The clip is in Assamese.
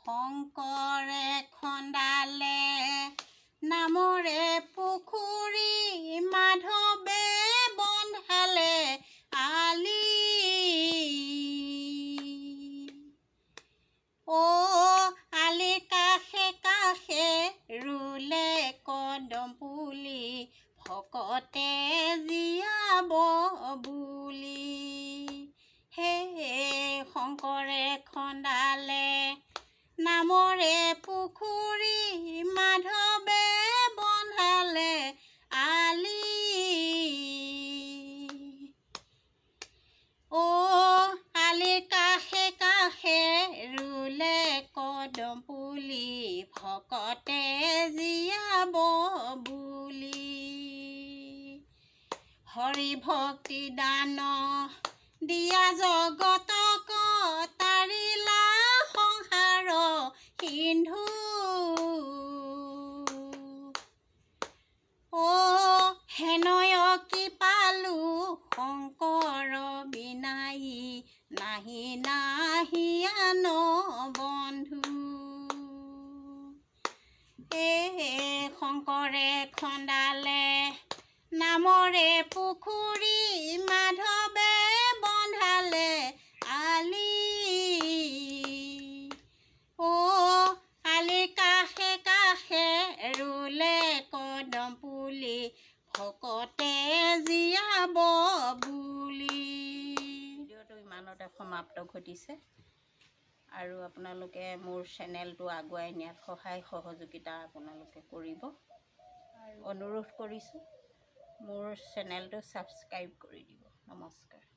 শংকৰে খন্দালে নামৰে পুখুৰী মাধৱে বন্ধালে আলি আলিৰ কাষে কাষে ৰুলে কদম পুলি ভকতে জীয়াব বুলি হে শংকৰে খন্দালে নামৰে পুখুৰী মাধৱে বন্ধালে আলি আলিৰ কাষে কাষে ৰুলে কদম পুলি ভকতে জীয়াব বুলি হৰি ভক্তি দান দিয়া জগতক তাৰিলা সংসাৰ সিন্ধু হেনয় কি পালো শংকৰ বিনাই নাহি নাহি আন বন্ধু শংকৰে খন্দালে নামৰে পুখুৰী মাধৱে বন্ধালে আলি আলিৰ কাষে কাষে ৰুলে কদম পুলি ভকতে জীয়াব বুলি ভিডিঅ'টো ইমানতে সমাপ্ত ঘটিছে আৰু আপোনালোকে মোৰ চেনেলটো আগুৱাই নিয়াত সহায় সহযোগিতা আপোনালোকে কৰিব অনুৰোধ কৰিছোঁ মোৰ চেনেলটো ছাবস্ক্ৰাইব কৰি দিব নমস্কাৰ।